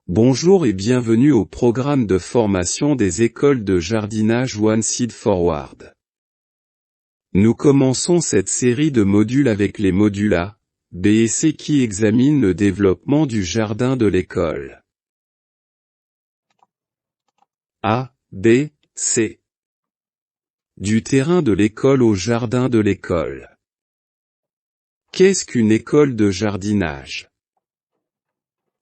Bonjour et bienvenue au programme de formation des écoles de jardinage One Seed Forward. Nous commençons cette série de modules avec les modules A, B et C qui examinent le développement du jardin de l'école. A, B, C. Du terrain de l'école au jardin de l'école. Qu'est-ce qu'une école de jardinage?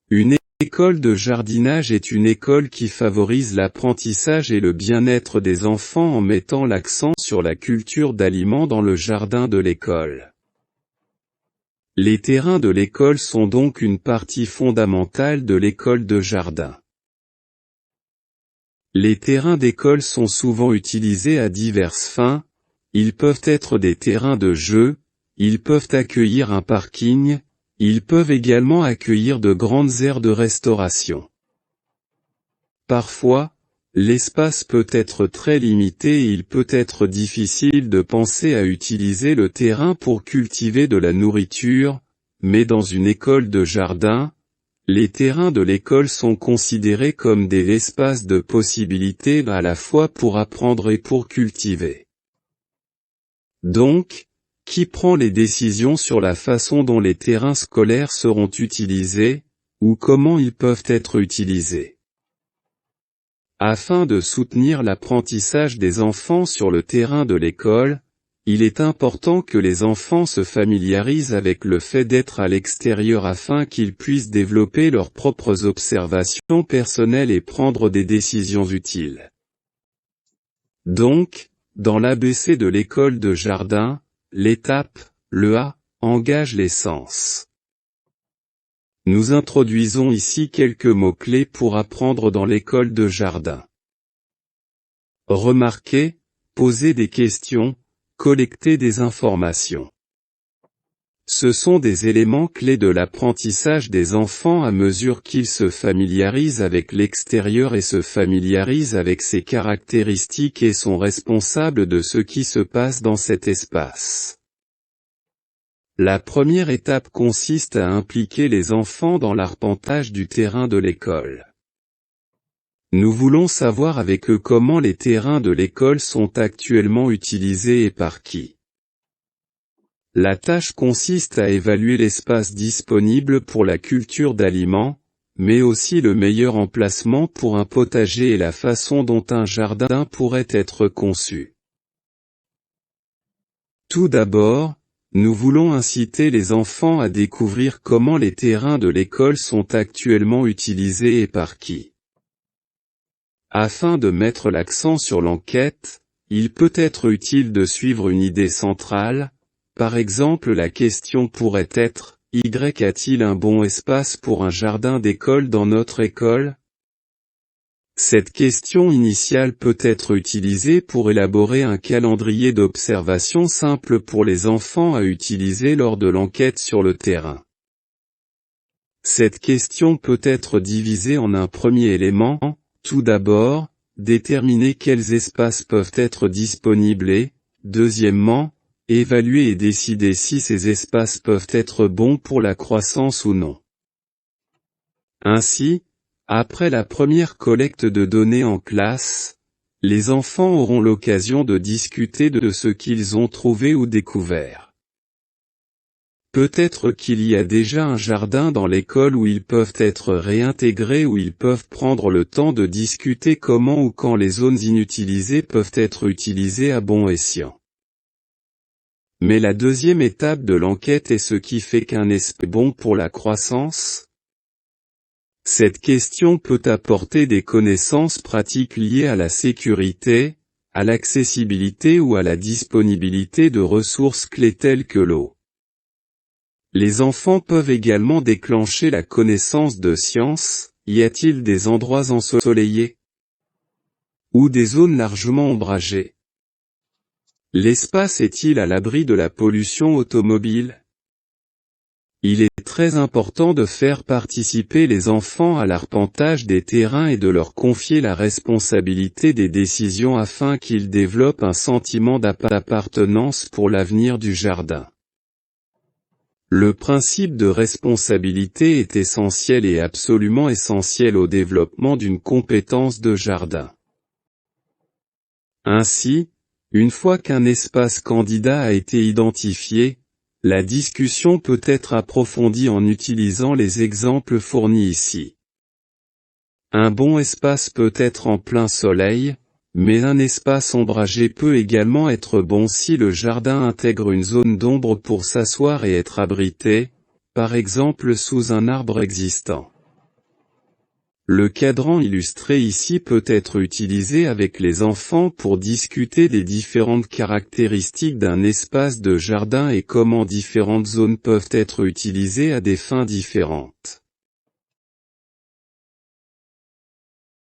Une école de jardinage est une école qui favorise l'apprentissage et le bien-être des enfants en mettant l'accent sur la culture d'aliments dans le jardin de l'école. Les terrains de l'école sont donc une partie fondamentale de l'école de jardin. Les terrains d'école sont souvent utilisés à diverses fins, ils peuvent être des terrains de jeu, ils peuvent accueillir un parking, ils peuvent également accueillir de grandes aires de restauration. Parfois, l'espace peut être très limité et il peut être difficile de penser à utiliser le terrain pour cultiver de la nourriture, mais dans une école de jardin, les terrains de l'école sont considérés comme des espaces de possibilités à la fois pour apprendre et pour cultiver. Donc, qui prend les décisions sur la façon dont les terrains scolaires seront utilisés, ou comment ils peuvent être utilisés? Afin de soutenir l'apprentissage des enfants sur le terrain de l'école, il est important que les enfants se familiarisent avec le fait d'être à l'extérieur afin qu'ils puissent développer leurs propres observations personnelles et prendre des décisions utiles. Donc, dans l'ABC de l'école de jardin, l'étape, le A, engage les sens. Nous introduisons ici quelques mots-clés pour apprendre dans l'école de jardin. Remarquer, poser des questions, collecter des informations. Ce sont des éléments clés de l'apprentissage des enfants à mesure qu'ils se familiarisent avec l'extérieur et se familiarisent avec ses caractéristiques et sont responsables de ce qui se passe dans cet espace. La première étape consiste à impliquer les enfants dans l'arpentage du terrain de l'école. Nous voulons savoir avec eux comment les terrains de l'école sont actuellement utilisés et par qui. La tâche consiste à évaluer l'espace disponible pour la culture d'aliments, mais aussi le meilleur emplacement pour un potager et la façon dont un jardin pourrait être conçu. Tout d'abord, nous voulons inciter les enfants à découvrir comment les terrains de l'école sont actuellement utilisés et par qui. Afin de mettre l'accent sur l'enquête, il peut être utile de suivre une idée centrale. Par exemple, la question pourrait être, Y a-t-il un bon espace pour un jardin d'école dans notre école? Cette question initiale peut être utilisée pour élaborer un calendrier d'observation simple pour les enfants à utiliser lors de l'enquête sur le terrain. Cette question peut être divisée en un premier élément. Tout d'abord, déterminer quels espaces peuvent être disponibles et, deuxièmement, évaluer et décider si ces espaces peuvent être bons pour la croissance ou non. Ainsi, après la première collecte de données en classe, les enfants auront l'occasion de discuter de ce qu'ils ont trouvé ou découvert. Peut-être qu'il y a déjà un jardin dans l'école où ils peuvent être réintégrés ou ils peuvent prendre le temps de discuter comment ou quand les zones inutilisées peuvent être utilisées à bon escient. Mais la deuxième étape de l'enquête est ce qui fait qu'un espace est bon pour la croissance. Cette question peut apporter des connaissances pratiques liées à la sécurité, à l'accessibilité ou à la disponibilité de ressources clés telles que l'eau. Les enfants peuvent également déclencher la connaissance de sciences. Y a-t-il des endroits ensoleillés? Ou des zones largement ombragées? L'espace est-il à l'abri de la pollution automobile? Il est très important de faire participer les enfants à l'arpentage des terrains et de leur confier la responsabilité des décisions afin qu'ils développent un sentiment d'appartenance pour l'avenir du jardin. Le principe de responsabilité est essentiel et absolument essentiel au développement d'une compétence de jardin. Ainsi, une fois qu'un espace candidat a été identifié, la discussion peut être approfondie en utilisant les exemples fournis ici. Un bon espace peut être en plein soleil, mais un espace ombragé peut également être bon si le jardin intègre une zone d'ombre pour s'asseoir et être abrité, par exemple sous un arbre existant. Le cadran illustré ici peut être utilisé avec les enfants pour discuter des différentes caractéristiques d'un espace de jardin et comment différentes zones peuvent être utilisées à des fins différentes.